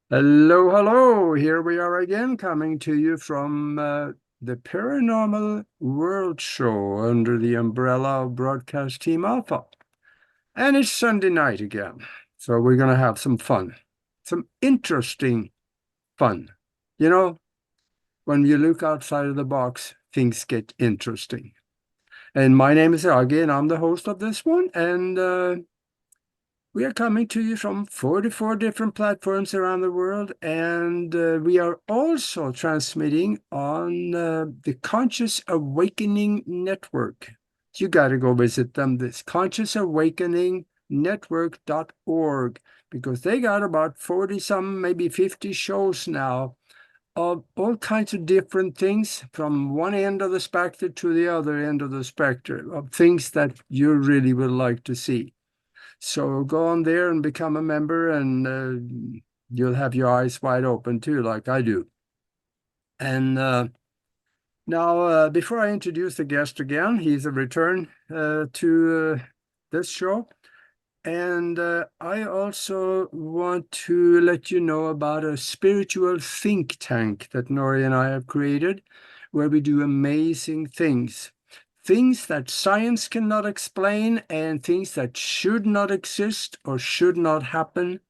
Hello, hello. Here we are again, coming to you from the Paranormal World Show under the umbrella of Broadcast Team Alpha. And it's Sunday night again. So we're going to have some fun, some interesting fun. You know, when you look outside of the box, things get interesting. And my name is Agi, and I'm the host of this one. And we are coming to you from 44 different platforms around the world, and we are also transmitting on the Conscious Awakening Network. You got to go visit them, this consciousawakeningnetwork.org, because they got about 40 some, maybe 50 shows now of all kinds of different things from one end of the spectrum to the other end of the spectrum of things that you really would like to see. So go on there and become a member, and you'll have your eyes wide open too, like I do. And now, before I introduce the guest again, he's a return to this show. And I also want to let you know about a spiritual think tank that Nori and I have created, where we do amazing things. Things that science cannot explain and things that should not exist or should not happen,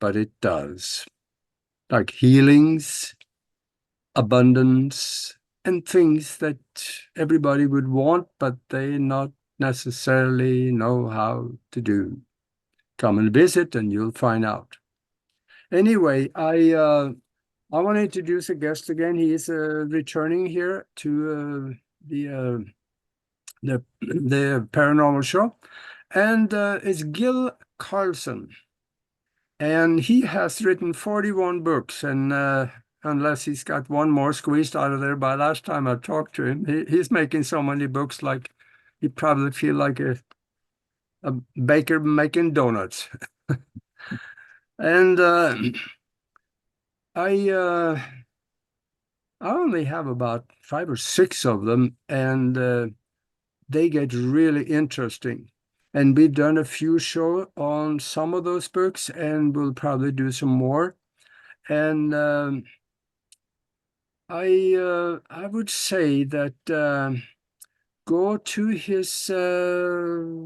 but it does. Like healings, abundance, and things that everybody would want, but they not necessarily know how to do. Come and visit and you'll find out. Anyway, I want to introduce a guest again. He is returning here to the paranormal show, and it's Gil Carlson, and he has written 41 books, and unless he's got one more squeezed out of there by last time I talked to him, he's making so many books like he probably feel like a baker making donuts. And I uh, I only have about 5 or 6 of them, and they get really interesting. And we've done a few shows on some of those books, and we'll probably do some more. And I would say that go to his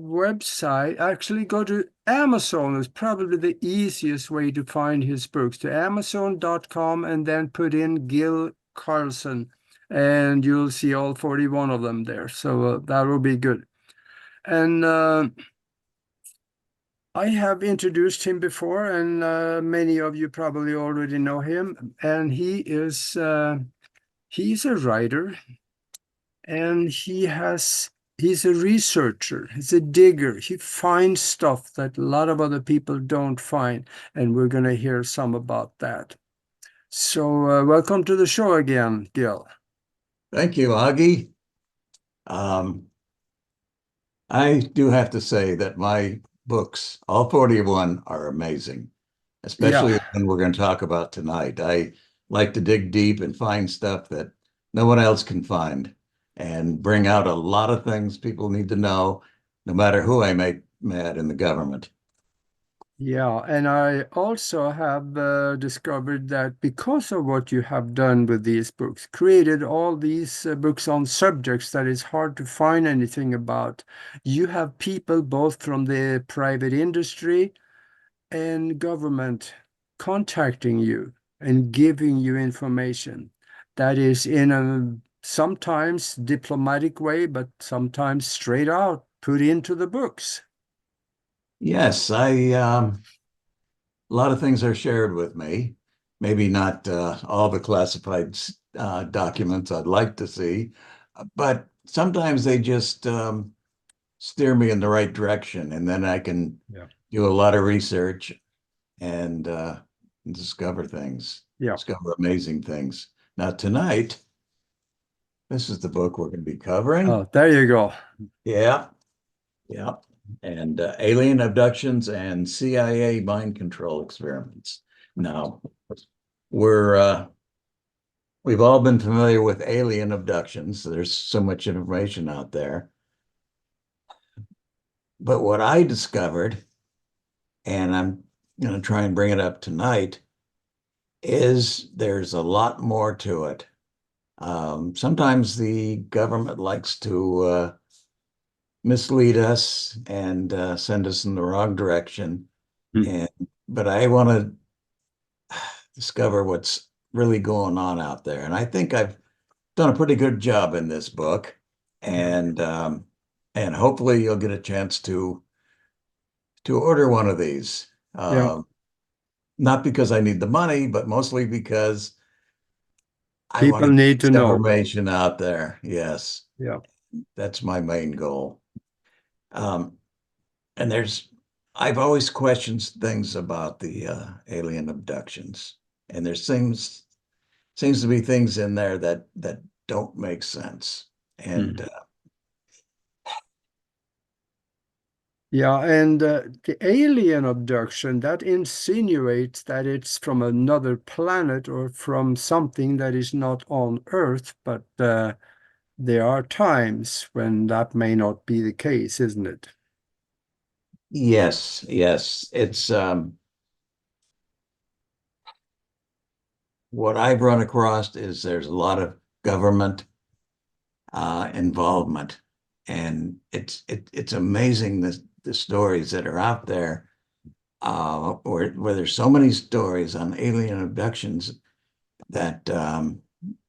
website. Actually, go to Amazon is probably the easiest way to find his books. To Amazon.com and then put in Gil Carlson, and you'll see all 41 of them there. So that will be good. And I have introduced him before, and many of you probably already know him. And he's a writer, and he's a researcher, he's a digger. He finds stuff that a lot of other people don't find, and we're going to hear some about that. So welcome to the show again, Gil. Thank you, Augie. Um, I do have to say that my books, all 41, are amazing, especially Yeah. the one we're going to talk about tonight. I like to dig deep and find stuff that no one else can find and bring out a lot of things people need to know, no matter who I make mad in the government. Yeah, and I also have discovered that because of what you have done with these books, created all these books on subjects that is hard to find anything about, you have people both from the private industry and government contacting you and giving you information that is in a sometimes diplomatic way, but sometimes straight out put into the books. Yes, a lot of things are shared with me. Maybe not all the classified documents I'd like to see, but sometimes they just steer me in the right direction, and then I can Yeah. do a lot of research and discover things, Yeah. discover amazing things. Now, tonight, this is the book we're going to be covering. Oh, there you go. Yeah, yeah. And alien abductions and CIA mind control experiments. Now, we're we've all been familiar with alien abductions. There's so much information out there. But what I discovered, and I'm going to try and bring it up tonight, is there's a lot more to it. Sometimes the government likes to mislead us and send us in the wrong direction. Hmm. And but I want to discover what's really going on out there. And I think I've done a pretty good job in this book. Yeah. And hopefully you'll get a chance to order one of these. Yeah. Not because I need the money, but mostly because I want People to get need to this know. information out there. Yes, Yeah. that's my main goal. Um, and I've always questioned things about the alien abductions, and there seems to be things in there that don't make sense. And Mhm. Yeah, and the alien abduction, that insinuates that it's from another planet or from something that is not on Earth, but there are times when that may not be the case, isn't it? yes, yes, it's what I've run across is there's a lot of government involvement, and it's amazing the stories that are out there, where there's so many stories on alien abductions that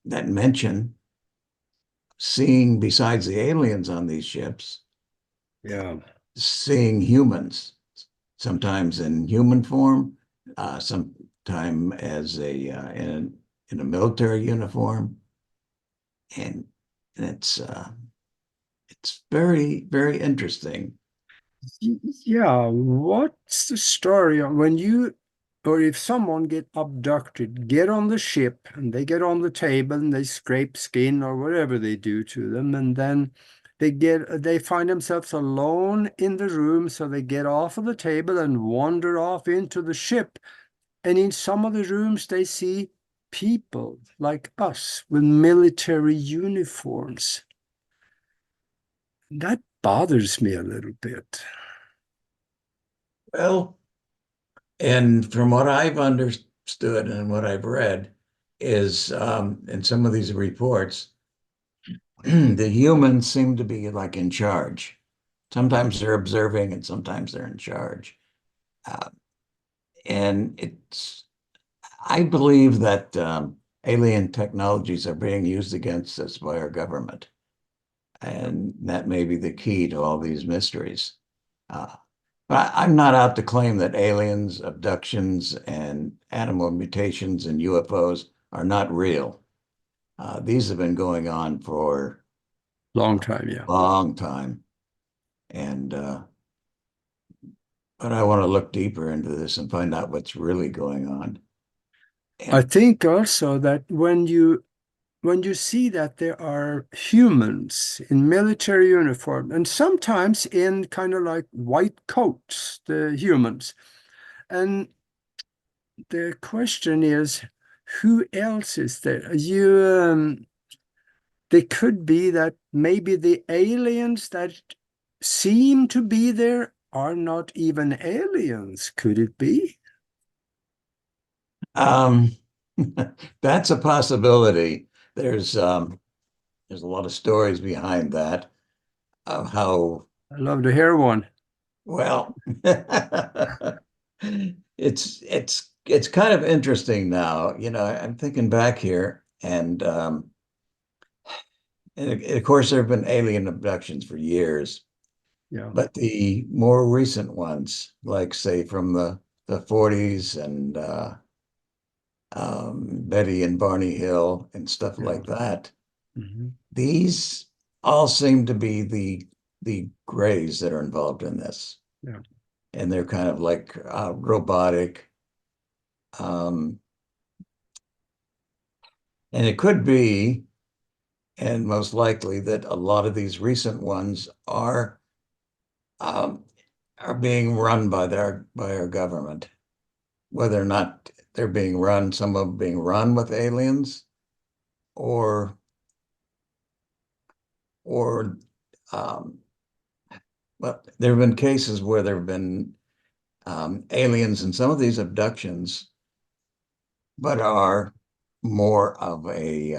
mention seeing, besides the aliens on these ships, Yeah. seeing humans, sometimes in human form, sometime as in a military uniform, and, and it's very, very interesting. Yeah, what's the story on when you or if someone get abducted, get on the ship and they get on the table and they scrape skin or whatever they do to them, and then they find themselves alone in the room, so they get off of the table and wander off into the ship. And in some of the rooms they see people like us with military uniforms. That bothers me a little bit. Well, and from what I've understood and what I've read is in some of these reports, the humans seem to be like in charge. Sometimes they're observing and sometimes they're in charge. Uh, and I believe that alien technologies are being used against us by our government. And that may be the key to all these mysteries. Uh, but I'm not out to claim that aliens, abductions, and animal mutations and UFOs are not real. These have been going on for Long a time, yeah. long time. And but I want to look deeper into this and find out what's really going on. I And think also that when you see that there are humans in military uniform and sometimes in kind of like white coats, the humans, and the question is, who else is there? They could be that maybe the aliens that seem to be there are not even aliens. Could it be? um, that's a possibility. There's a lot of stories behind that of how I love to hear one. well it's kind of interesting now. I'm thinking back here, and of course there have been alien abductions for years, Yeah, but the more recent ones, like say from the 40s and Betty and Barney Hill and stuff yeah. like that, Mhm. these all seem to be the grays that are involved in this, Yeah. and they're kind of like robotic. Um, and it could be, and most likely, that a lot of these recent ones um, are being run by our government. Whether or not they're being run, some of them being run with aliens, or or um, well, there have been cases where there have been aliens in some of these abductions but are more of a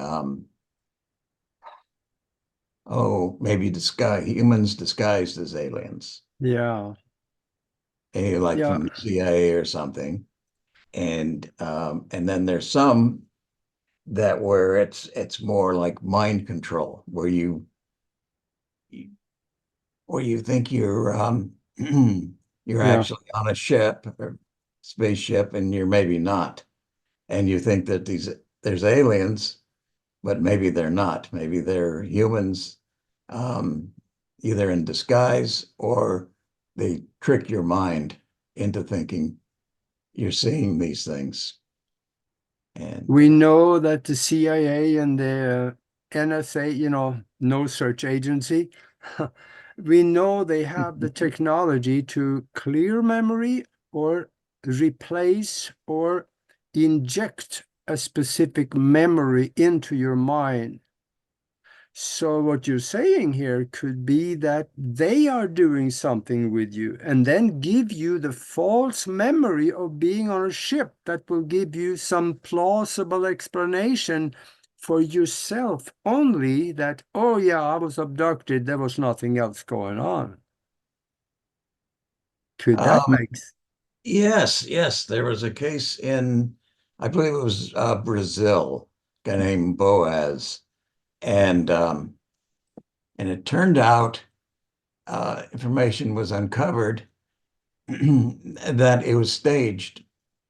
maybe disguise humans disguised as aliens, Yeah, like yeah, from the CIA or something. And then there's some that where it's more like mind control, where you think you're you're yeah. actually on a ship or spaceship and you're maybe not. And you think that there's aliens, but maybe they're not. Maybe they're humans, um, either in disguise or they trick your mind into thinking you're seeing these things. And We know that the CIA and the NSA, no search agency, we know they have the technology to clear memory or replace or inject a specific memory into your mind. So what you're saying here could be that they are doing something with you and then give you the false memory of being on a ship that will give you some plausible explanation for yourself only that, oh yeah, I was abducted, there was nothing else going on. Could that um, make yes, yes, there was a case in, I believe it was Brazil, a guy named Boaz, and it turned out information was uncovered that it was staged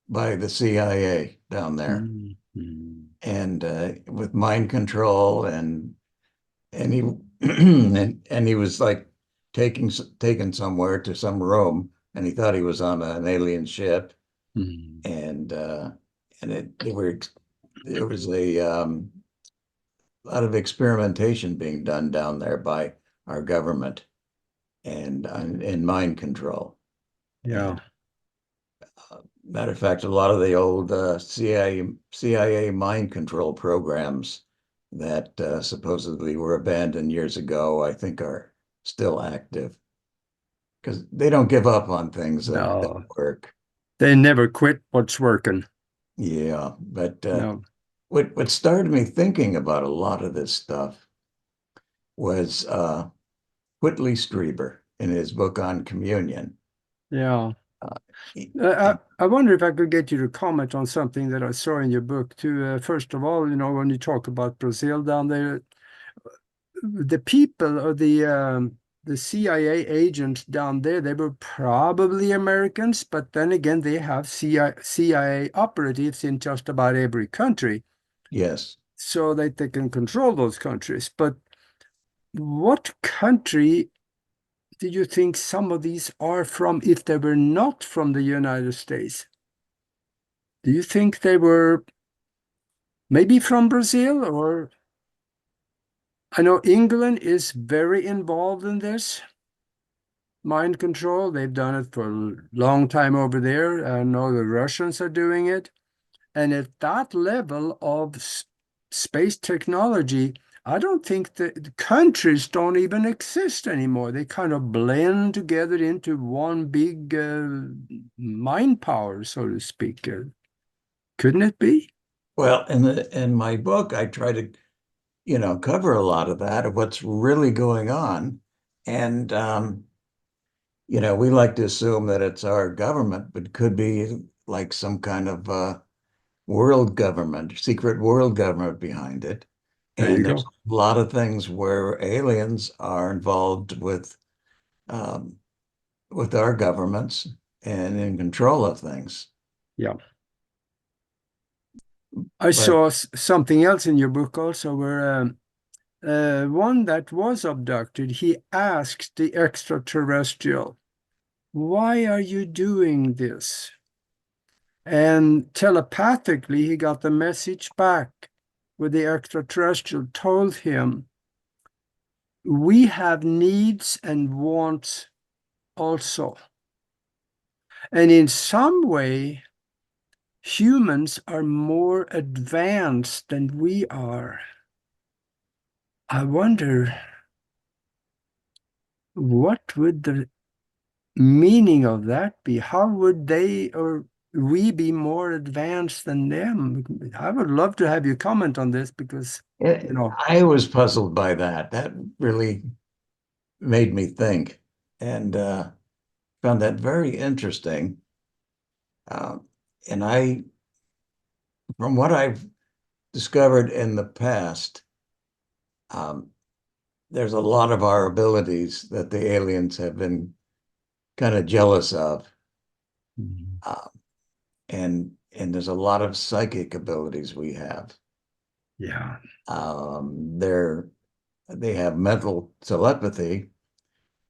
by the CIA down there, Mhm. and with mind control, and he and he was like taken somewhere to some room, and he thought he was on an alien ship, Mhm. and there was a lot of experimentation being done down there by our government and in mind control. Yeah. And matter of fact, a lot of the old CIA mind control programs that supposedly were abandoned years ago, I think are still active because they don't give up on things that No, work. they never quit what's working. Yeah, but No. what started me thinking about a lot of this stuff was Whitley Strieber in his book on communion. Yeah. Uh, he- I wonder if I could get you to comment on something that I saw in your book too. First of all, when you talk about Brazil down there, the people or the CIA agents down there, they were probably Americans, but then again, they have CIA operatives in just about every country, yes. so that they can control those countries. But what country do you think some of these are from if they were not from the United States? Do you think they were maybe from Brazil? Or I know England is very involved in this mind control. They've done it for a long time over there. I know the Russians are doing it. And at that level of space technology, I don't think the countries don't even exist anymore. They kind of blend together into one big mind power, so to speak. Couldn't it be? Well, in my book, I try to cover a lot of that, of what's really going on. And, we like to assume that it's our government, but it could be like some kind of world government, secret world government behind it. There you And there's go. a lot of things where aliens are involved um, with our governments and in control of things. Yeah. I But saw something else in your book also where one that was abducted, he asked the extraterrestrial, why are you doing this? And telepathically, he got the message back where the extraterrestrial told him, we have needs and wants also. And in some way, humans are more advanced than we are. I wonder what would the meaning of that be? How would they, or we be more advanced than them? I would love to have you comment on this because, you know, I was puzzled by that. That really made me think, and found that very interesting. Uh, and from what I've discovered in the past, um, there's a lot of our abilities that the aliens have been kind of jealous of. Mhm. Um, and there's a lot of psychic abilities we have. Yeah, They're they have mental telepathy,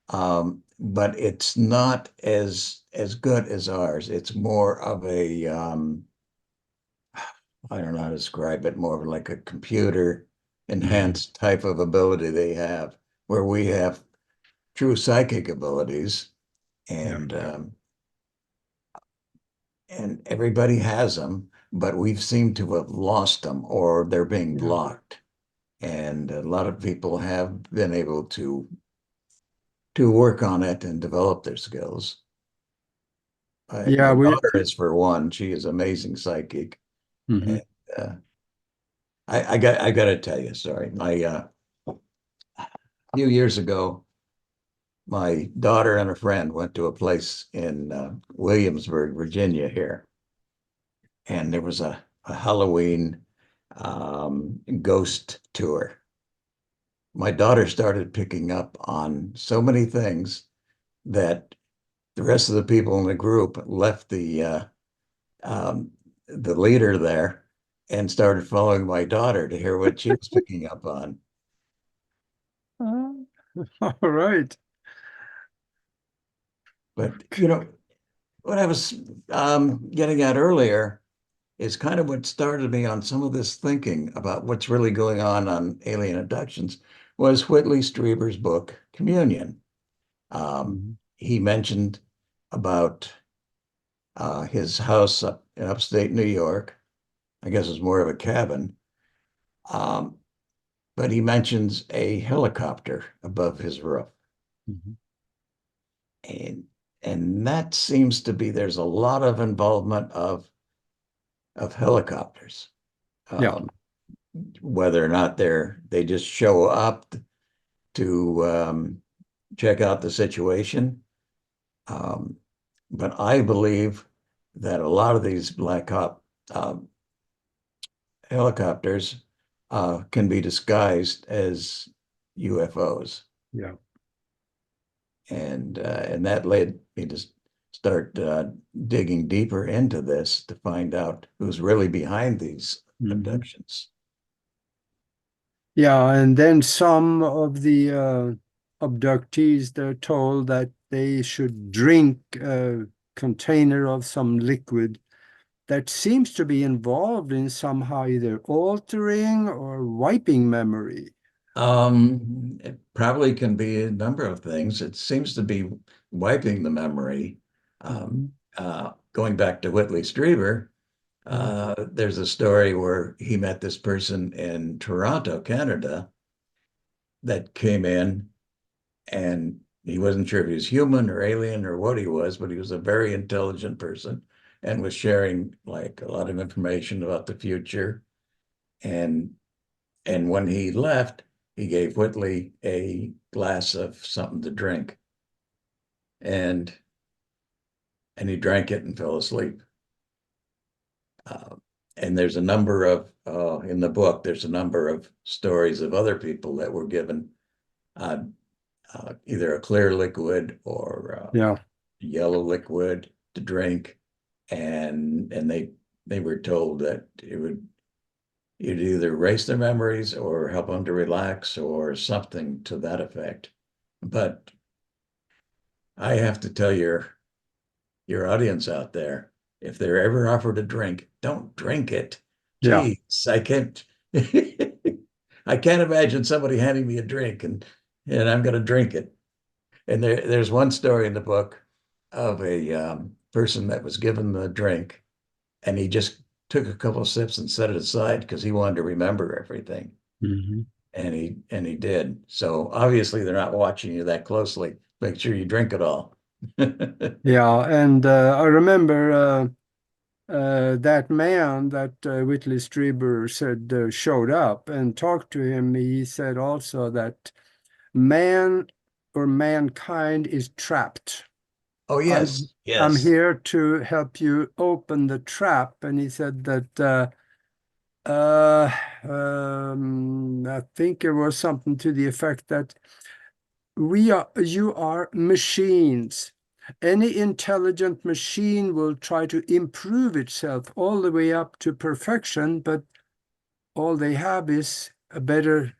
but it's not as good as ours. It's more of a I don't know how to describe it, more of like a computer mhm. enhanced type of ability they have, where we have true psychic abilities, Yeah, and and everybody has them, but we've seemed to have lost them or they're being yeah, blocked. And a lot of people have been able to work on it and develop their skills. yeah. My We, daughter is for one. She is amazing psychic. mhm. And I got to tell you, sorry, my a few years ago, my daughter and a friend went to a place in Williamsburg, Virginia here, and there was a Halloween ghost tour. My daughter started picking up on so many things that the rest of the people in the group left um, the leader there and started following my daughter to hear what she was picking up on. All right. But you know what I was getting at earlier is kind of what started me on some of this thinking about what's really going on alien abductions was Whitley Strieber's book Communion. Mhm. He mentioned about his house up in upstate New York. I guess it's more of a cabin. Um, but he mentions a helicopter above his roof. Mhm. And that seems to be there's a lot of involvement of helicopters. Yeah. Um, whether or not they just show up to check out the situation. Um, but I believe that a lot of these black op helicopters can be disguised as UFOs, Yeah. and that led me to start digging deeper into this to find out who's really behind these Mhm. abductions. Yeah, and then some of the abductees, they're told that they should drink a container of some liquid that seems to be involved in somehow either altering or wiping memory. It probably can be a number of things. It seems to be wiping the memory. Um, Mhm. Going back to Whitley Strieber, Yeah. there's a story where he met this person in Toronto, Canada, that came in and he wasn't sure if he was human or alien or what he was, but he was a very intelligent person and was sharing like a lot of information about the future. And when he left, he gave Whitley a glass of something to drink, and he drank it and fell asleep. Uh, and there's a number of in the book. There's a number of stories of other people that were given uh, either a clear liquid or Yeah. yellow liquid to drink, and they were told that it'd either erase their memories or help them to relax or something to that effect. But I have to tell your audience out there, if they're ever offered a drink, don't drink it. Yeah. Geez, I can't I can't imagine somebody handing me a drink and I'm going to drink it. And there's one story in the book of a person that was given the drink and he just took a couple of sips and set it aside because he wanted to remember everything. Mhm. And he did. So obviously they're not watching you that closely. Make sure you drink it all. Yeah, and I remember that man that Whitley Strieber said showed up and talked to him, he said also that man or mankind is trapped. Oh, I'm yes, I'm yes. here to help you open the trap. And he said that uh, I think it was something to the effect that you are machines. Any intelligent machine will try to improve itself all the way up to perfection, but all they have is a better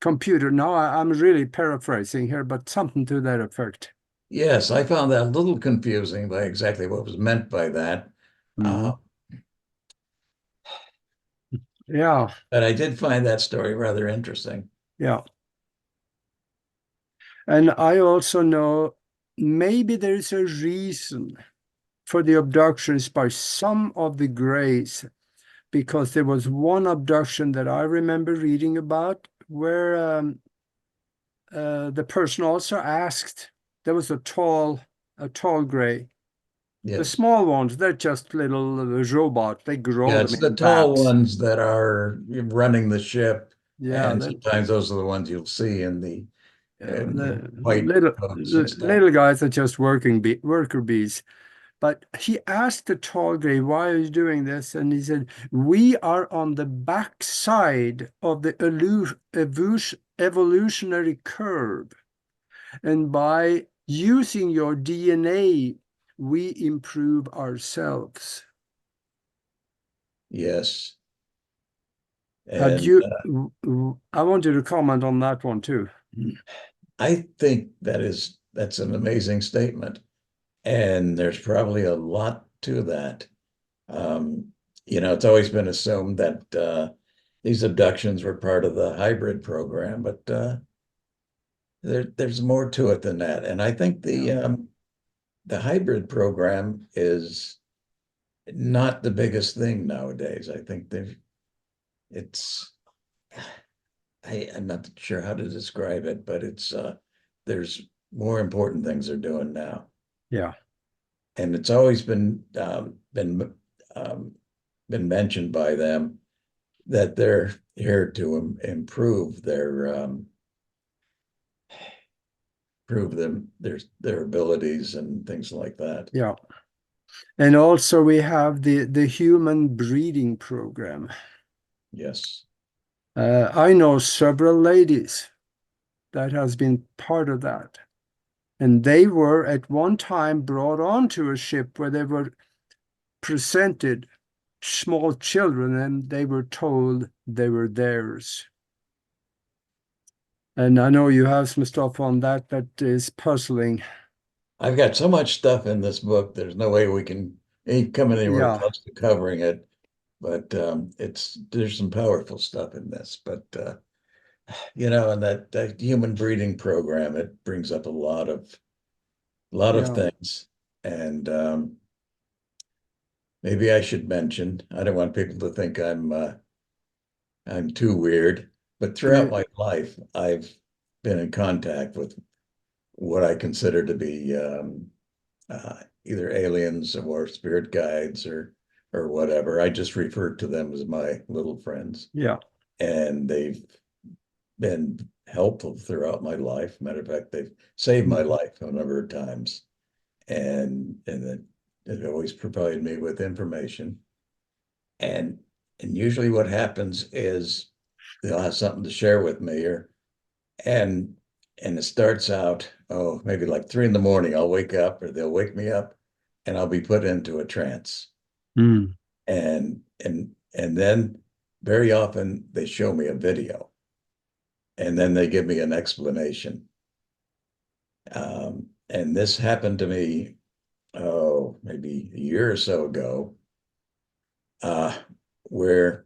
computer. Now, I'm really paraphrasing here, but something to that effect. Yes, I found that a little confusing by exactly what was meant by that. Uh, Mhm. Yeah, but I did find that story rather interesting. yeah. And I also know maybe there is a reason for the abductions by some of the Greys, because there was one abduction that I remember reading about where the person also asked. There was a tall Grey. The Yes. small ones, they're just little robots. They grow Yeah, them it's the in tall vats. ones that are running the ship, Yeah, and sometimes those are the ones you'll see in the the white coats and stuff. little guys are just worker bees. But he asked the tall Grey, "Why are you doing this?" And he said, "We are on the backside of the evolutionary curve. And by using your DNA, we improve ourselves." Yes, Had and you, I want you to comment on that one too. I think that's an amazing statement, and there's probably a lot to that. Um, it's always been assumed that these abductions were part of the hybrid program, but there's more to it than that. And I think Yeah. the hybrid program is not the biggest thing nowadays. I think it's I'm not sure how to describe it, but it's there's more important things they're doing now, Yeah. and it's always um, been mentioned by them that they're here to improve their abilities and things like that. Yeah. And also we have the human breeding program. Yes. I know several ladies that has been part of that. And they were at one time brought onto a ship where they were presented small children and they were told they were theirs. And I know you have some stuff on that that is puzzling. I've got so much stuff in this book. There's no way we can ain't coming anywhere Yeah, close to covering it. But there's some powerful stuff in this. But and that human breeding program, it brings up a lot of yeah. things. And maybe I should mention, I don't want people to think I'm too weird, but throughout Uh, my life, I've been in contact with what I consider to be either aliens or spirit guides or whatever. I just refer to them as my little friends, yeah. and they've been helpful throughout my life. Matter of fact, they've saved my Mhm. life a number of times, and they've always provided me with information. And and usually, what happens is they'll have something to share with me, and and it starts out, oh, maybe like 3 in the morning. I'll wake up, or they'll wake me up, and I'll be put into a trance. Mm. And then very often they show me a video, and then they give me an explanation. And this happened to me, oh, maybe a year or so ago, uh, where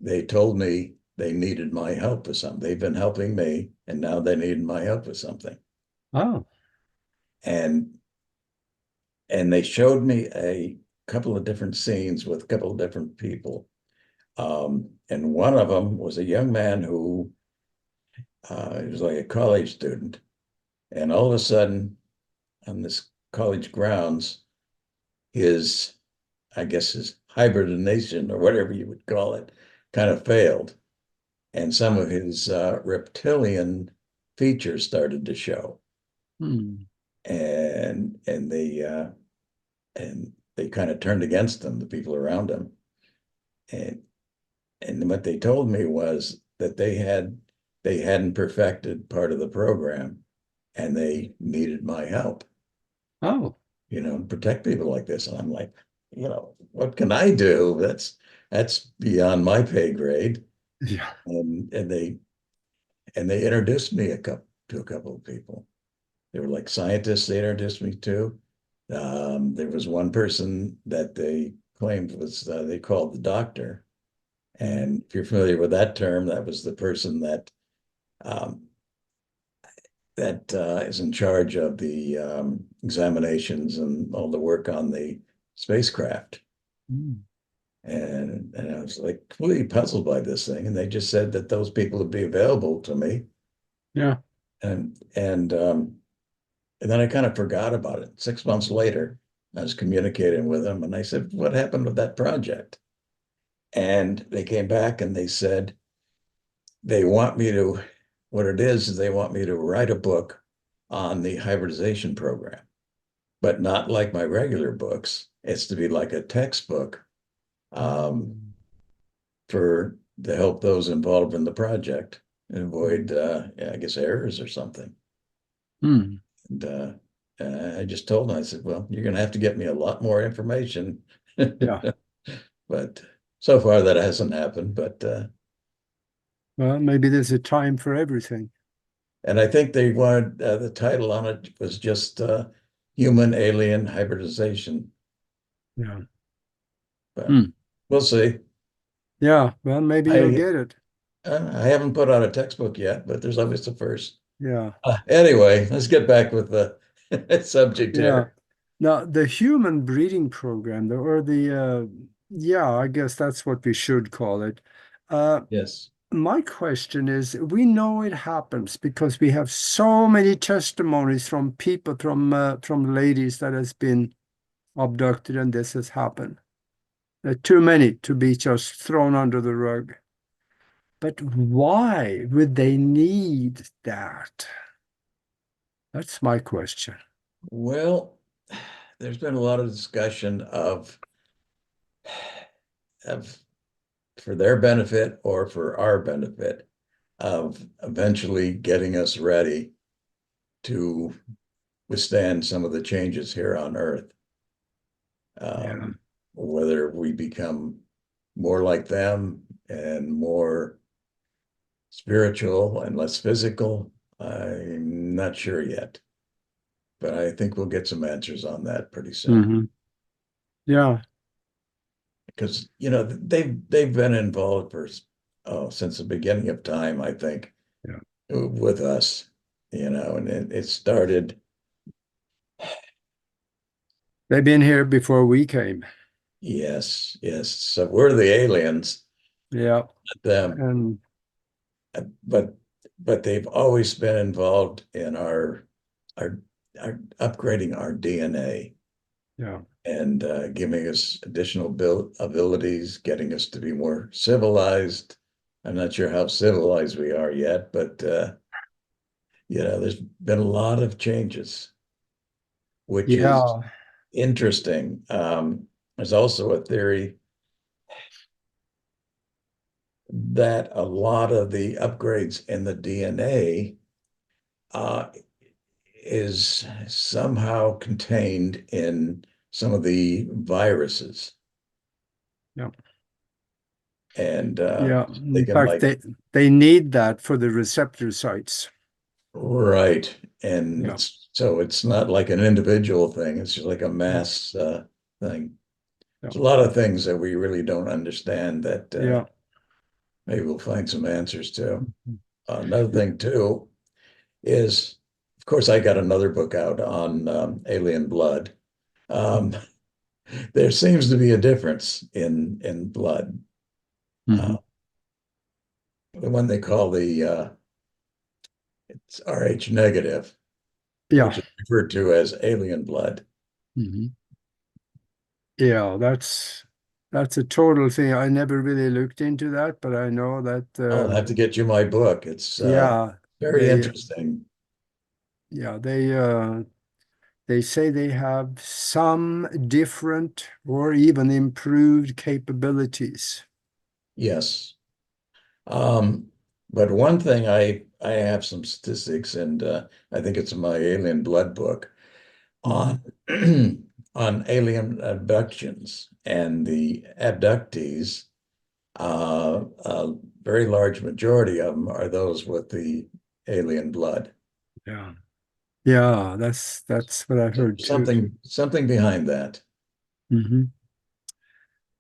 they told me they needed my help with something. They've been helping me, and now they needed my help with something. Oh, And and they showed me a couple of different scenes with a couple of different people. And one of them was a young man who he was like a college student, and all of a sudden, on this college grounds, his I guess his hibernation or whatever you would call it, kind of failed. And some of his reptilian features started to show. Hmm. And they kind of turned against him, the people around him. And and what they told me was that they hadn't perfected part of the program and they needed my help, Oh, to protect people like this. And I'm like, what can I do? That's beyond my pay grade. yeah. And they introduced me to a couple of people. They were like scientists they introduced me to. There was one person that they claimed was they called the doctor. Mm. And if you're familiar with that term, that was the person um, that is in charge of the examinations and all the work on the spacecraft. Mm. And I was like completely puzzled by this thing. And they just said that those people would be available to me. Yeah. And then I kind of forgot about it. 6 months later, I was communicating with them and I said, "What happened with that project?" And they came back and they said, they want me to, what it is they want me to write a book on the hybridization program, but not like my regular books. It's to be like a textbook um, Mm. for to help those involved in the project and avoid, I guess, errors or something. Mm. And I just told him, I said, "Well, you're going to have to get me a lot more information." Yeah. But so far that hasn't happened. But Well, maybe there's a time for everything. and I think they wanted the title on it was just human alien hybridization. Yeah. But Hmm. we'll see. Yeah. Well, maybe you'll I get it. I haven't put out a textbook yet, but there's always a first. Yeah. Anyway, let's get back with the subject Yeah. here. Now, the human breeding program, or yeah, I guess that's what we should call it. Uh, Yes. my question is, we know it happens because we have so many testimonies from people, from ladies that has been abducted and this has happened. Too many to be just thrown under the rug. But why would they need that? That's my question. Well, there's been a lot of discussion of for their benefit or for our benefit of eventually getting us ready to withstand some of the changes here on Earth. Yeah. Whether we become more like them and more spiritual and less physical, I'm not sure yet, but I think we'll get some answers on that pretty soon. Hmm. Yeah. Because they've been involved for since the beginning of time, I think, Yeah. with us, and it started. They've been here before we came. Yes, yes. So we're the aliens, Yeah. not them. And But they've always been involved in our our upgrading our DNA yeah. and giving us additional abilities, getting us to be more civilized. I'm not sure how civilized we are yet, but there's been a lot of changes, which is Yeah. interesting. There's also a theory that a lot of the upgrades in the DNA uh, is somehow contained in some of the viruses. Yeah. And Yeah. they In can fact, like, they need that for the receptor sites. right. And Yeah. so it's not like an individual thing, it's just like a Yeah. mass thing. Yeah. There's a lot of things that we really don't understand that Yeah. maybe we'll find some answers to. Mhm. Another thing, too, is of course, I got another book out on alien blood. Um, there seems to be a difference in blood. Mhm. Uh, the one they call it's Rh negative, Yeah. which is referred to as alien blood. Mhm. Yeah, that's a total thing. I never really looked into that, but I know that I'll have to get you my book. It's yeah, very they interesting. yeah, they say they have some different or even improved capabilities. Yes. Um, but one thing I have some statistics, and I think it's in my Alien Blood book Mhm. on on alien abductions and the abductees. A very large majority of them are those with the alien blood. Yeah. Yeah, that's what I So heard too. something behind that. Mhm.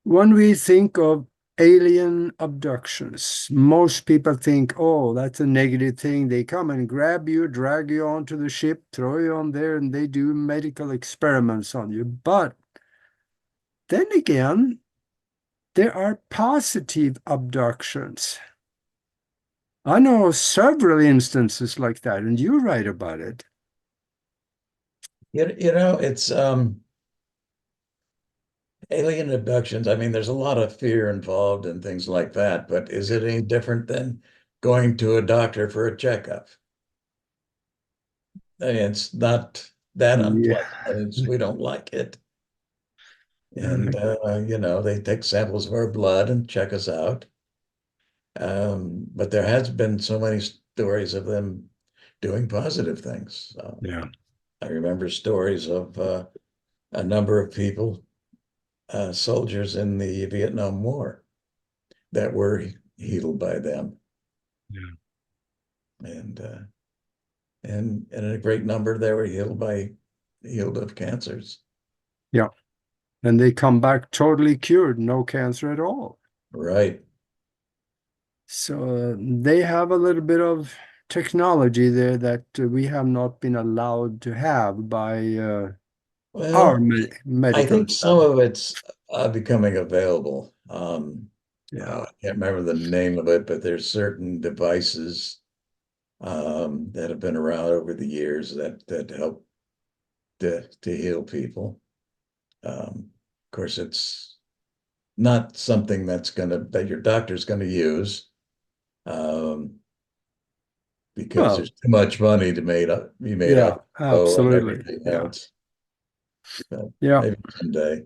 When we think of alien abductions, most people think, oh, that's a negative thing. They come and grab you, drag you onto the ship, throw you on there, and they do medical experiments on you. But then again, there are positive abductions. I know several instances like that, and you write about it. You know, it's alien abductions. I mean, there's a lot of fear involved and things like that, but is it any different than going to a doctor for a checkup? I mean, it's not that Yeah. unpleasant. We don't like it. Uh, And they take samples of our blood and check us out. But there has been so many stories of them doing positive things. yeah. I remember stories of a number of people, soldiers in the Vietnam War, that were healed by them, Yeah. and and a great number they were healed of cancers. Yeah. And they come back totally cured, no cancer at all. Right. So they have a little bit of technology there that we have not been allowed to have by our Well, I medical think some establishment. of it's becoming available. Yeah. I can't remember the name of it, but there's certain devices that have been around over the years that help to heal people. Of course, it's not something that your doctor's gonna use because Well, there's too much money to be made yeah, off oh and absolutely. everything Yeah. else. But Yeah. maybe someday.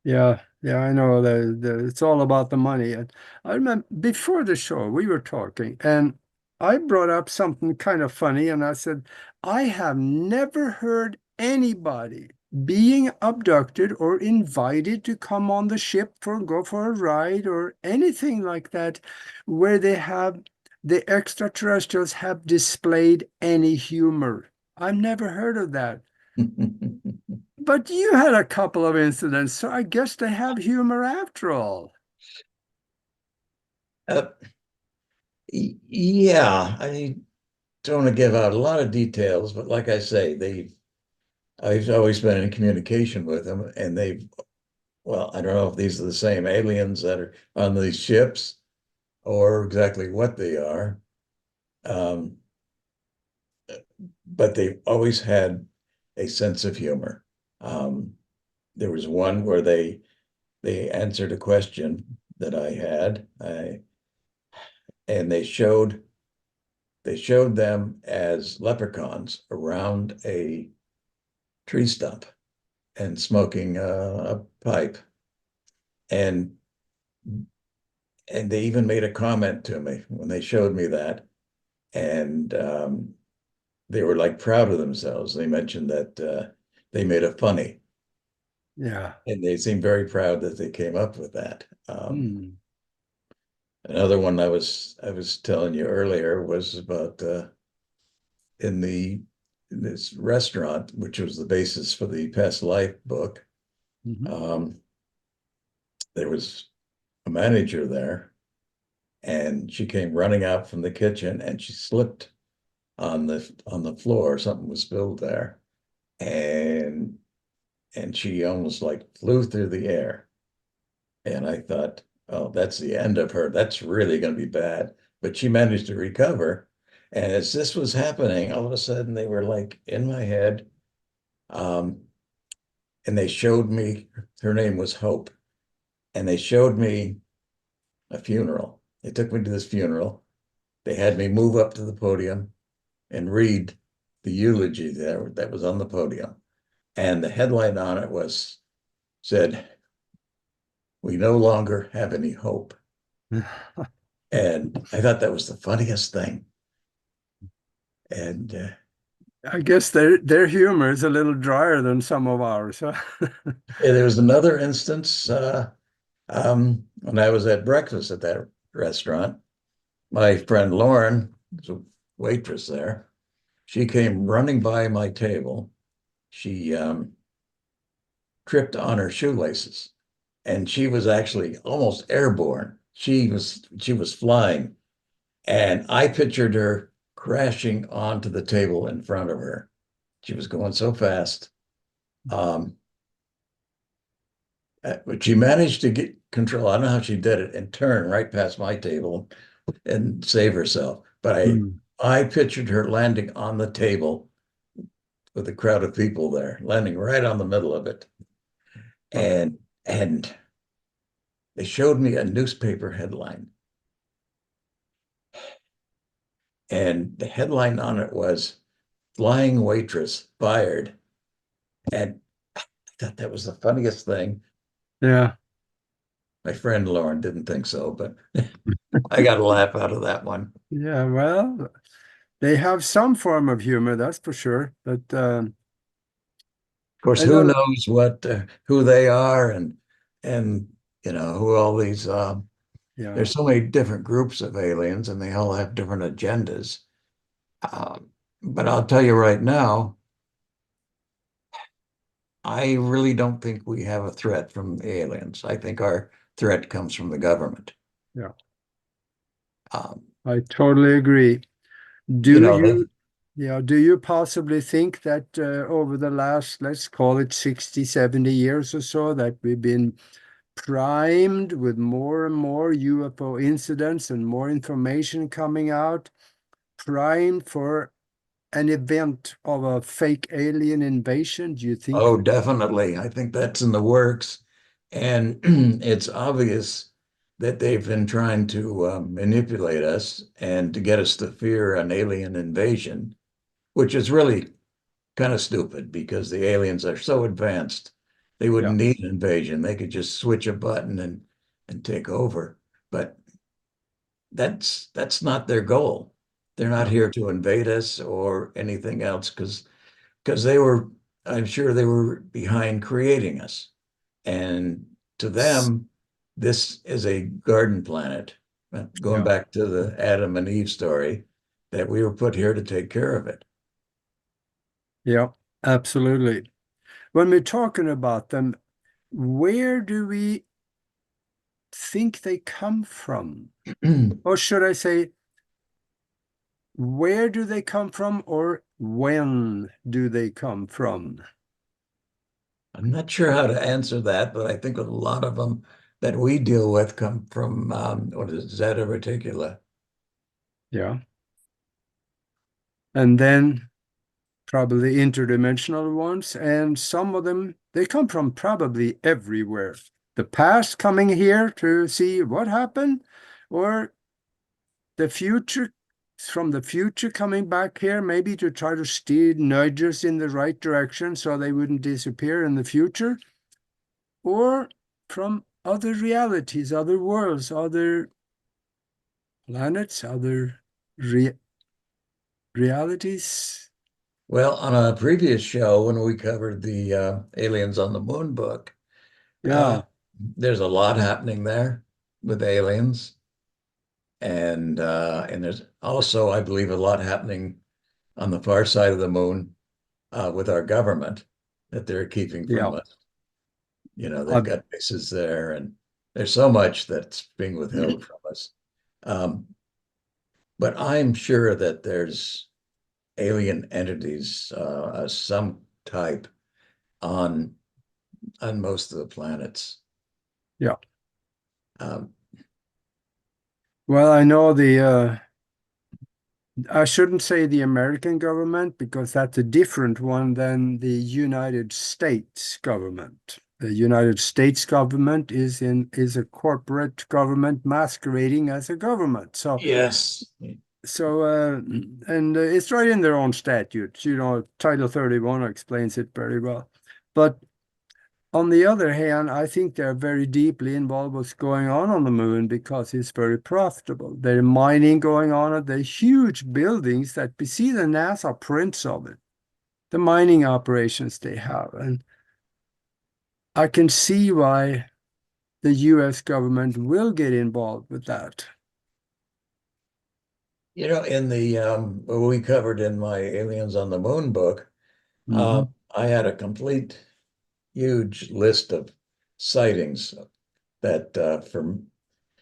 Yeah, yeah, I know that it's all about the money. And I remember before the show, we were talking, and I brought up something kind of funny, and I said, I have never heard anybody being abducted or invited to come on the ship for go for a ride or anything like that, where the extraterrestrials have displayed any humor. I've never heard of that. But you had a couple of incidents, so I guess they have humor after all. Uh, yeah, I don't want to give out a lot of details, but like I say, I've always been in communication with them, and well, I don't know if these are the same aliens that are on these ships or exactly what they are. Um, but they've always had a sense of humor. Um, there was one where they answered a question that I had, and they showed them as leprechauns around a tree stump and smoking a pipe, and and they even made a comment to me when they showed me that, and they were like proud of themselves. They mentioned that they made it funny, Yeah. and they seemed very proud that they came up with that. Hmm. Another one I was telling you earlier was about in the in this restaurant, which was the basis for the past life book. Mhm. Um, there was a manager there, and she came running out from the kitchen, and she slipped on the floor. Something was spilled there, and she almost like flew through the air. And I thought, oh, that's the end of her. That's really going to be bad. But she managed to recover. And as this was happening, all of a sudden they were like in my head. Um, and they showed me, her name was Hope, and they showed me a funeral. They took me to this funeral. They had me move up to the podium and read the eulogy there that was on the podium. And the headline on it was said, "We no longer have any hope." And I thought that was the funniest thing. And I guess their humor is a little drier than some of ours. Huh? there was another instance when I was at breakfast at that restaurant. My friend Lauren, was a waitress there, she came running by my table. She tripped on her shoelaces, and she was actually almost airborne. She was flying, and I pictured her crashing onto the table in front of her. She was going so fast. Um, but she managed to get control. I don't know how she did it and turn right past my table and save herself. But I Hmm. I pictured her landing on the table with a crowd of people there, landing right on the middle of it. Oh, And they showed me a newspaper headline. And the headline on it was "Flying Waitress Fired." And I thought that was the funniest thing. yeah. My friend Lauren didn't think so, but I got a laugh out of that one. Yeah, well, they have some form of humor, that's for sure. But Of course, I who know, knows who they are, and who all these yeah, there's so many different groups of aliens, and they all have different agendas. But I'll tell you right now, I really don't think we have a threat from the aliens. I think our threat comes from the government. yeah, Um, I totally agree. you Do know, they, you, yeah, do you possibly think that over the last, let's call it 60, 70 years or so, that we've been primed with more and more UFO incidents and more information coming out, primed for an event of a fake alien invasion? Do you think? oh, definitely. I think that's in the works. And it's obvious that they've been trying to manipulate us and to get us to fear an alien invasion, which is really kind of stupid because the aliens are so advanced. They Yeah, wouldn't need an invasion. They could just switch a button and take over. But that's not their goal. They're not yeah, here to invade us or anything else because they were, I'm sure they were behind creating us. And to them, this is a garden planet. Going yeah, back to the Adam and Eve story, that we were put here to take care of it. yeah, absolutely. When we're talking about them, where do we think they come from? Or should I say, where do they come from, or when do they come from? I'm not sure how to answer that, but I think a lot of them that we deal with come from what is it, Zeta Reticula. Yeah. And then probably interdimensional ones, and some of them, they come from probably everywhere. The past coming here to see what happened, or the future, from the future coming back here, maybe to try to steer nudge us in the right direction so they wouldn't disappear in the future, or from other realities, other worlds, other planets, other re realities. Well, on a previous show when we covered the Aliens on the Moon book, uh, Yeah, there's a lot happening there with aliens, and there's also, I believe, a lot happening on the far side of the moon with our government that they're keeping yeah. from us. They've Uh, got bases there, and there's so much that's being withheld from us. Um, but I'm sure that there's alien entities of some type on on most of the planets. yeah. Um, Well, I know I shouldn't say the American government because that's a different one than the United States government. The United States government is a corporate government masquerading as a government. Yes. And it's right in their own statutes. Title 31 explains it very well. But on the other hand, I think they're very deeply involved with what's going on the moon because it's very profitable. There's mining going on. There's huge buildings that we see the NASA prints of it, the mining operations they have. And I can see why the US government will get involved with that. In the what we covered in my Aliens on the Moon book, Hmm. I had a complete huge list of sightings that from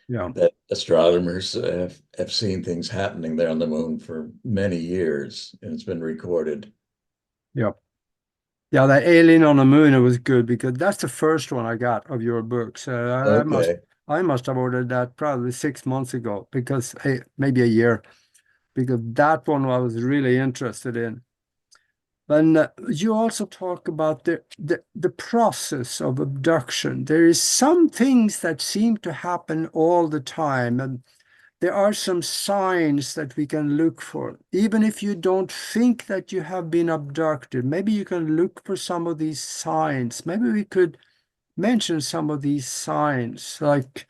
Yeah, that astronomers have seen things happening there on the moon for many years, and it's been recorded. yeah. Yeah, that Alien on the Moon, it was good because that's the first one I got of your books. Okay. I must have ordered that probably 6 months ago because maybe a year, because that one I was really interested in. And you also talk about the process of abduction. There is some things that seem to happen all the time, and there are some signs that we can look for. Even if you don't think that you have been abducted, maybe you can look for some of these signs. Maybe we could mention some of these signs, like,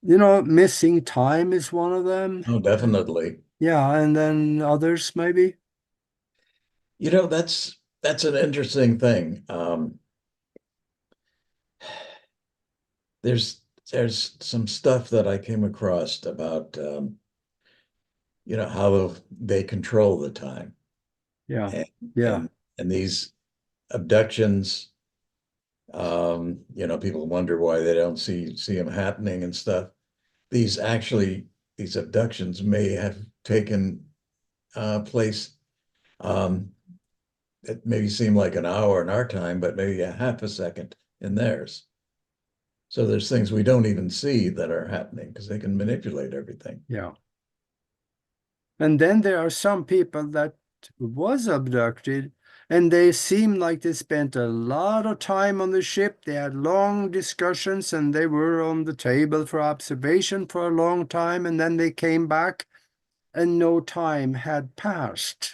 missing time is one of them. Oh, definitely. Yeah, and then others maybe. That's an interesting thing. There's there's some stuff that I came across about how they control the time, Yeah, and yeah, and and these abductions. People wonder why they don't see them happening and stuff. These abductions may have taken place. It maybe seem like an hour in our time, but maybe a half a second in theirs. So there's things we don't even see that are happening because they can manipulate everything. yeah. And then there are some people that was abducted and they seem like they spent a lot of time on the ship. They had long discussions and they were on the table for observation for a long time. And then they came back and no time had passed.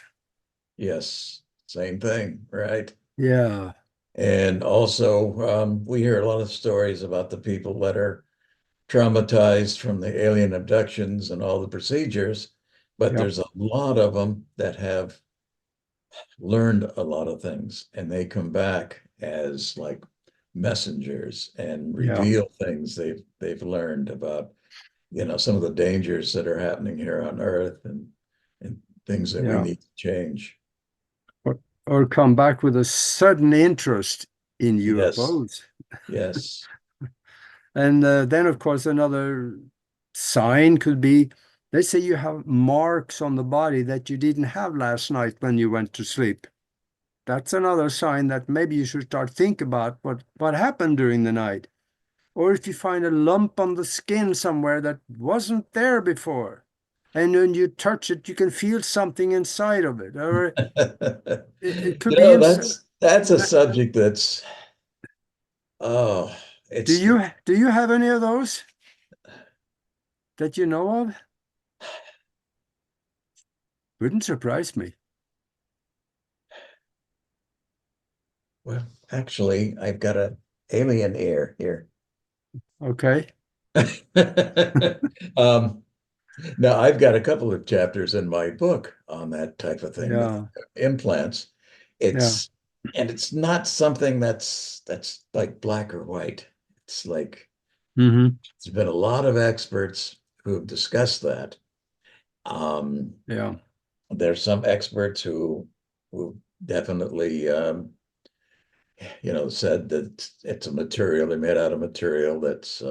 Yes, same thing, right? Yeah, And also, we hear a lot of stories about the people that are traumatized from the alien abductions and all the procedures, but yep, there's a lot of them that have learned a lot of things and they come back as like messengers and yeah, reveal things they've learned about, some of the dangers that are happening here on Earth and things that we yeah. need to change. Or come back with a sudden interest in Yes, UFOs. yes. And then, of course, another sign could be, let's say you have marks on the body that you didn't have last night when you went to sleep. That's another sign that maybe you should start think about what happened during the night. Or if you find a lump on the skin somewhere that wasn't there before, and when you touch it, you can feel something inside of it, or it could be inside. That's a subject that's oh, Do it's you have any of those that you know of? Wouldn't surprise me. well, actually, I've got a alien ear here. Okay. Um, Now, I've got a couple of chapters in my book on that type of thing with Yeah. implants. Yeah. It's and it's not something that's like black or white. It's like Hmm. there's been a lot of experts who have discussed that. Yeah. There's some experts who definitely said that it's a material they made out of material that's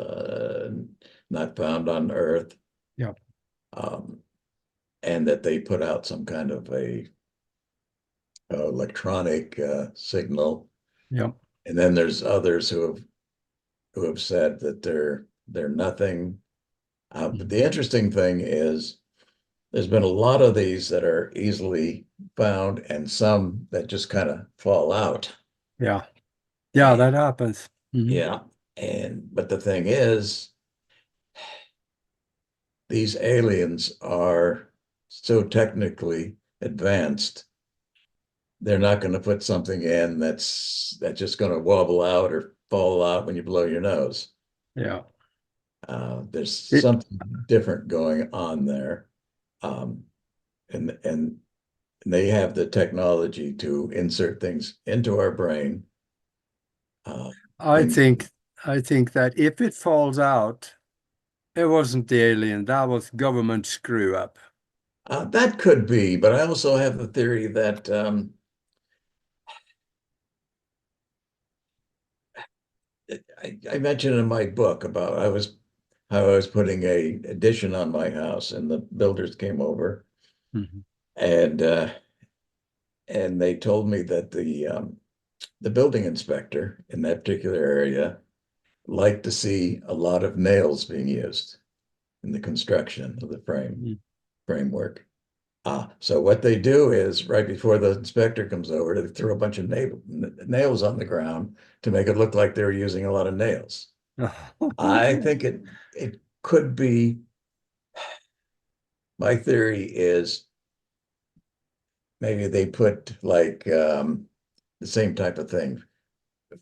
not found on Earth. Yeah. Um, and that they put out some kind of a electronic signal. Yeah. And then there's others who have said that they're nothing. But Mhm. the interesting thing is there's been a lot of these that are easily found and some that just kind of fall out. Yeah. Yeah, And that happens. Mhm. yeah, but the thing is, these aliens are so technically advanced, they're not going to put something in that's just going to wobble out or fall out when you blow your nose. Yeah. There's It, something different going on there. Um, and they have the technology to insert things into our brain. Uh, I things think I think that if it falls out, it wasn't the alien. That was government screw up. that could be, but I also have the theory that I mentioned in my book about how I was putting a addition on my house, and the builders came over Mhm. and they told me that the building inspector in that particular area liked to see a lot of nails being used in the construction of the framework. So what they do is right before the inspector comes over, they throw a bunch of nails on the ground to make it look like they're using a lot of nails. I think it could be. My theory is maybe they put like the same type of thing,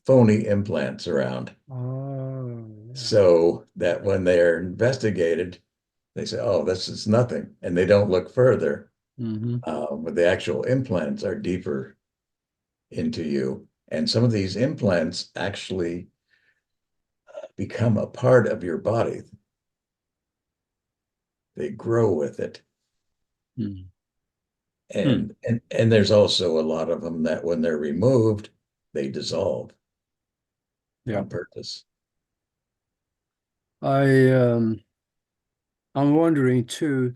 phony implants around, Oh, yeah. so that when they're investigated, they say, "Oh, this is nothing," and they don't look further. Hmm. But the actual implants are deeper into you, and some of these implants actually become a part of your body. They grow with it. Hmm. Hmm. And there's also a lot of them that when they're removed, they dissolve Yeah. on purpose. I I'm wondering too,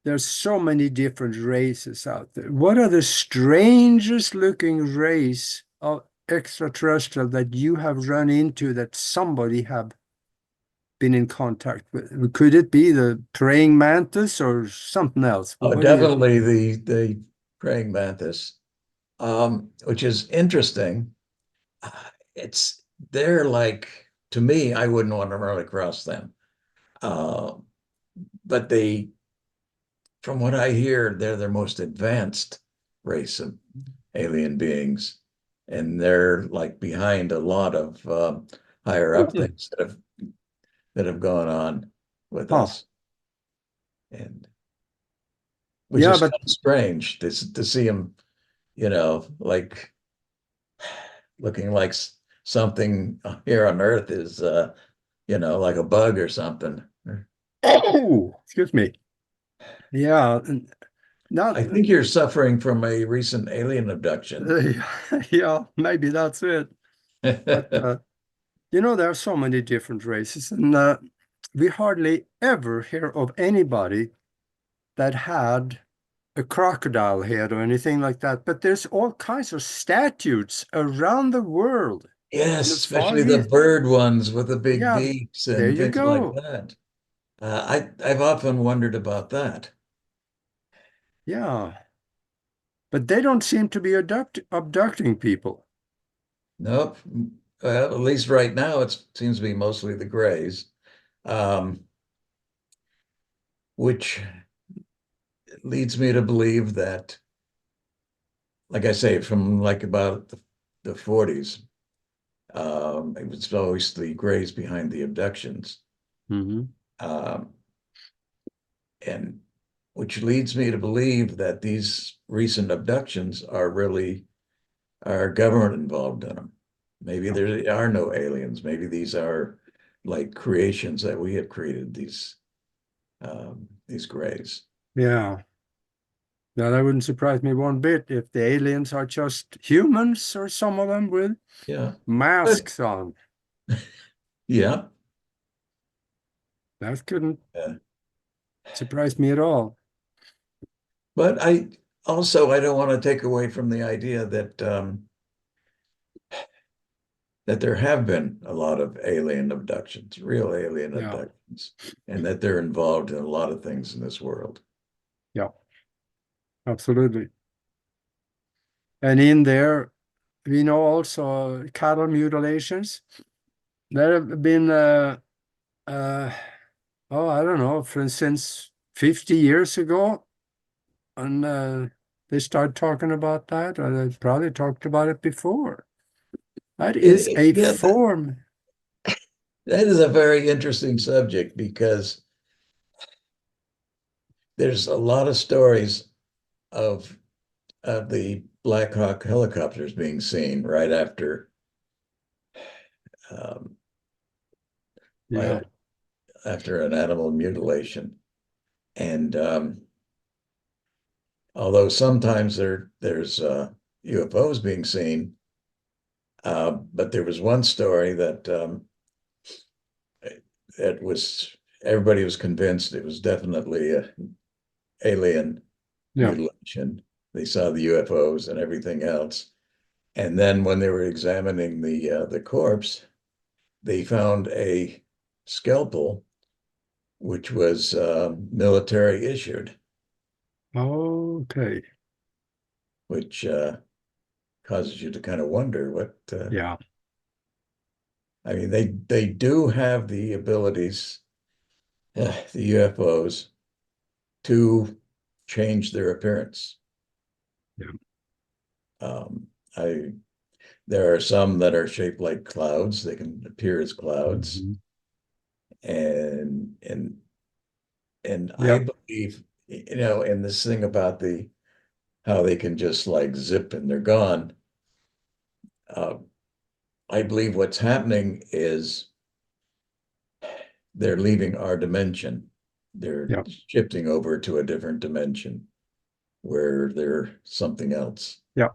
there's so many different races out there. What are the strangest looking race of extraterrestrial that you have run into that somebody have been in contact with? Could it be the praying mantis or something else? Oh, What do you? definitely the praying mantis, which is interesting. It's they're like to me, I wouldn't want to run across them. Uh, but from what I hear, they're the most advanced race of alien beings, and they're like behind a lot of higher up Mhm. things that have gone on with Huh. us, and which Yeah, is but kind of strange to see them, like looking like something here on Earth is, like a bug or something. oh, excuse me. Yeah, not I think you're suffering from a recent alien abduction. yeah, maybe that's it. But there are so many different races, and we hardly ever hear of anybody that had a crocodile head or anything like that. But there's all kinds of statues around the world. In Yes, the Far especially the East. bird ones with the big Yeah, beaks there and you things like go. that. I've often wondered about that. Yeah, but they don't seem to be abducting people. Nope. Well, at least right now it seems to be mostly the grays, um, which leads me to believe that, like I say, from like about the 40s, it was always the grays behind the abductions. Hmm. Um, and which leads me to believe that these recent abductions are really our government involved in them. Maybe there are no aliens. Maybe these are like creations that we have created, these grays. Yeah. Now, that wouldn't surprise me one bit if the aliens are just humans or some of them with Yeah. But masks on. yeah. That couldn't uh, surprise me at all. but I don't want to take away from the idea that there have been a lot of alien abductions, real alien Yeah. abductions, and that they're involved in a lot of things in this world. Yeah, absolutely. And in there, we know also cattle mutilations. There have been, uh, oh, I don't know, for instance, 50 years ago, and they start talking about that, or they probably talked about it before. That is a Yeah, form. that is a very interesting subject because there's a lot of stories of the Black Hawk helicopters being seen right after um, Yeah. right after an animal mutilation. And although sometimes there's UFOs being seen, but there was one story that it was everybody was convinced it was definitely a alien Yeah. mutilation. They saw the UFOs and everything else. And then when they were examining the corpse, they found a scalpel which was military issued, Okay. which causes you to kind of wonder what. Yeah. I mean, they do have the abilities, the UFOs, to change their appearance. Yeah. Um, I There are some that are shaped like clouds; they can appear as clouds, Mhm. and I Yep. believe, in this thing about the how they can just like zip and they're gone. Uh, I believe what's happening is they're leaving our dimension. They're Yep. shifting over to a different dimension where they're something else. Yep.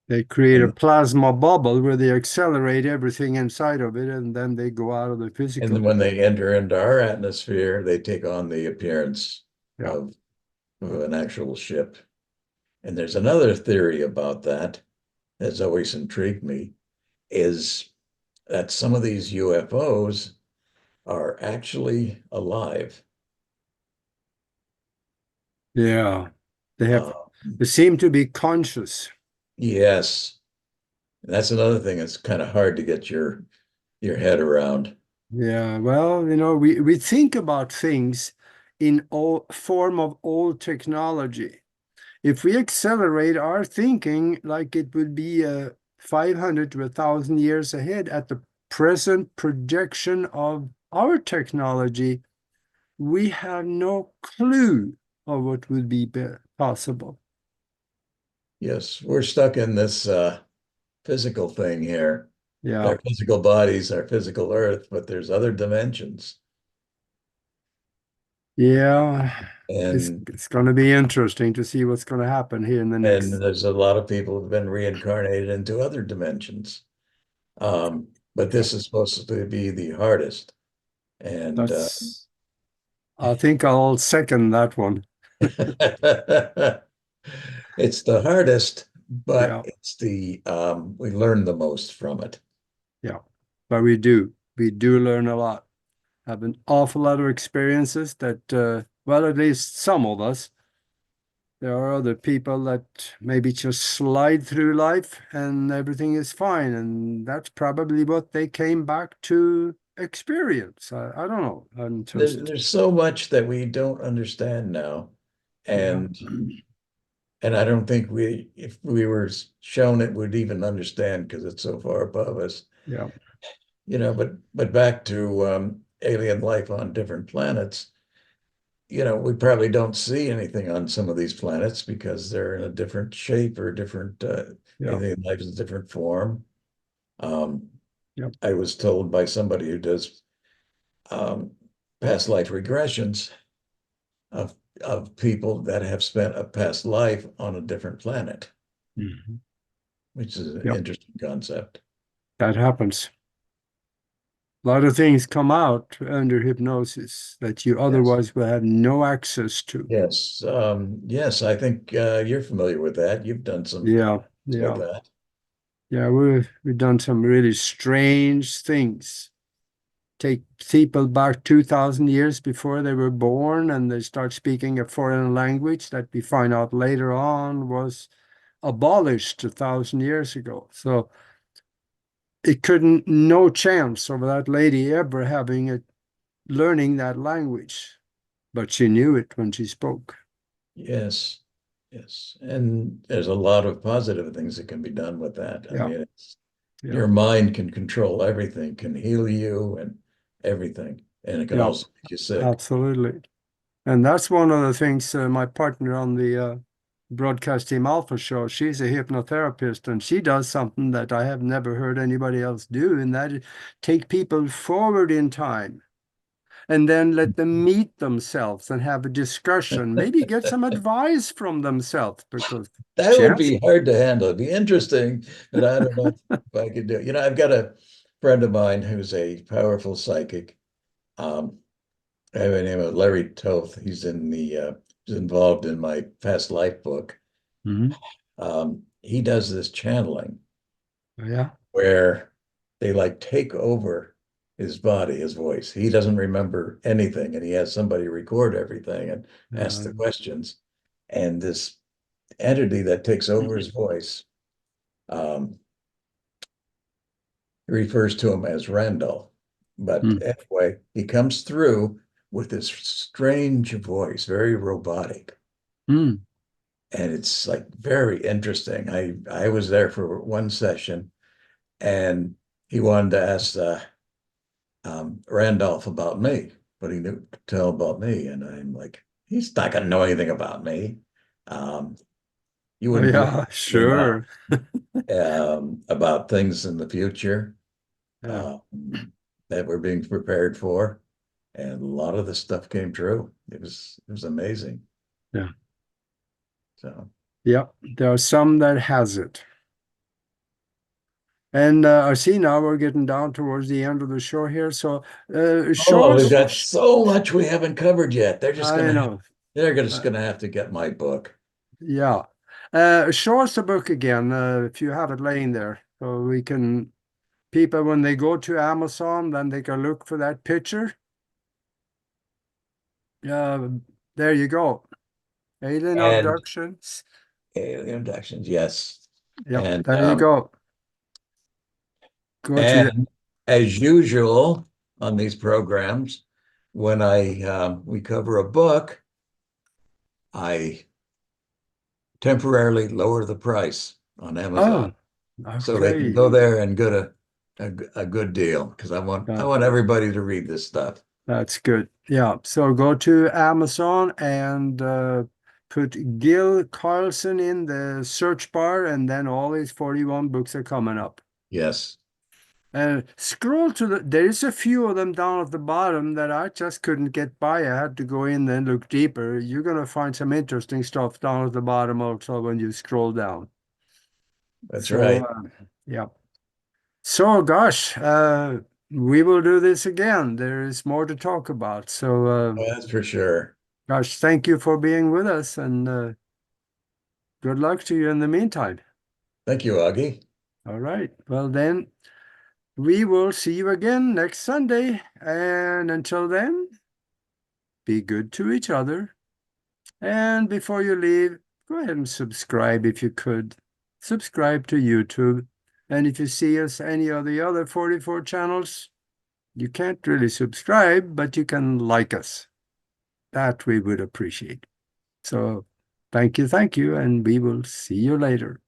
They create a And plasma bubble where they accelerate everything inside of it, and then they go out of the and physical. then when they enter into our atmosphere, they take on the appearance Yeah. of, of an actual ship. And there's another theory about that that's always intrigued me is that some of these UFOs are actually alive. Yeah. They have, Uh, they seem to be conscious. yes, that's another thing that's kind of hard to get your head around. Yeah. Well, we think about things in all form of old technology. If we accelerate our thinking like it would be 500 to 1,000 years ahead at the present projection of our technology, we have no clue of what would be possible. Yes, we're stuck in this physical thing here. Yeah, Our physical bodies, our physical earth, but there's other dimensions. yeah. It's And it's going to be interesting to see what's going to happen here in the and next. there's a lot of people who've been reincarnated into other dimensions. But Yeah, this is supposed to be the hardest. And that's. I think I'll second that one. it's the hardest, but Yeah, it's the we learn the most from it. yeah. But we do learn a lot. Have an awful lot of experiences that, well, at least some of us, there are other people that maybe just slide through life and everything is fine. And that's probably what they came back to experience. I don't know. I'm just, There's so much that we don't understand now, yeah, and I don't think if we were shown it, would even understand because it's so far above us. yeah, But back to alien life on different planets. We probably don't see anything on some of these planets because they're in a different shape or different yeah, alien life is a different form. Um, yeah. I was told by somebody who does um, past life regressions of people that have spent a past life on a different planet, Mhm. which is an Yep, interesting concept. that happens. A lot of things come out under hypnosis that you Yes. otherwise will have no access to. Yes. Yes, I think you're familiar with that. You've done some Yeah, with yeah, that. yeah. We've done some really strange things. take people back 2,000 years before they were born, and they start speaking a foreign language that we find out later on was abolished 1,000 years ago. So it couldn't, no chance of that lady ever having it, learning that language, but she knew it when she spoke. Yes. Yes. And there's a lot of positive things that can be done with that. I Yeah, mean, yeah, your mind can control everything, can heal you and everything. And it can yeah, also make you sick. absolutely. And that's one of the things my partner on the Broadcast Team Alpha show, she's a hypnotherapist, and she does something that I have never heard anybody else do, and that is take people forward in time and then let them meet themselves and have a discussion, maybe get some advice from themselves, because That would chance. be hard to handle. It'd be interesting, but I don't know if I could do it. I've got a friend of mine who's a powerful psychic. Um, I have a name of Larry Toth. He's involved in my past life book. Mhm. He does this channeling Yeah. where they like take over his body, his voice. He doesn't remember anything, and he has somebody record everything and ask the Um, questions. And this entity that takes over his voice um, refers to him as Randall. But mm, anyway, he comes through with this strange voice, very robotic. mm. And it's like very interesting. I was there for one session and he wanted to ask Randolph about me, what he knew to tell about me. And I'm like, he's not going to know anything about me. Um, you Oh, wouldn't believe yeah, about sure. about things in the future Yeah, um, that we're being prepared for. And a lot of the stuff came true. It was amazing. yeah, So, yeah. There are some that has it. And I see now we're getting down towards the end of the show here. So, oh, we've shorts, got so much we haven't covered yet. I know. They're just Uh, gonna have to get my book. yeah. Show us the book again if you have it laying there. So we can, people, when they go to Amazon, then they can look for that picture. Uh, there you go. Alien And Abductions. alien abductions, yes. Yep, And there you go. Go to the, and as usual on these programs, when I we cover a book, I temporarily lower the price on Amazon oh, so they can okay. go there and get a good deal because I Uh, want everybody to read this stuff. That's good. Yeah. So go to Amazon and put Gil Carlson in the search bar, and then all his 41 books are coming up. Yes, And scroll to there is a few of them down at the bottom that I just couldn't get by. I had to go in and look deeper. You're going to find some interesting stuff down at the bottom also when you scroll down. that's So, right. yeah. So, gosh, we will do this again. There is more to talk about. So, That's for sure. gosh, thank you for being with us, and good luck to you in the meantime. Thank you, Augie. All right. Well, then, we will see you again next Sunday. And until then, be good to each other. And before you leave, go ahead and subscribe if you could. Subscribe to YouTube. And if you see us any of the other 44 channels, you can't really subscribe, but you can like us. That we would appreciate. So thank you, and we will see you later.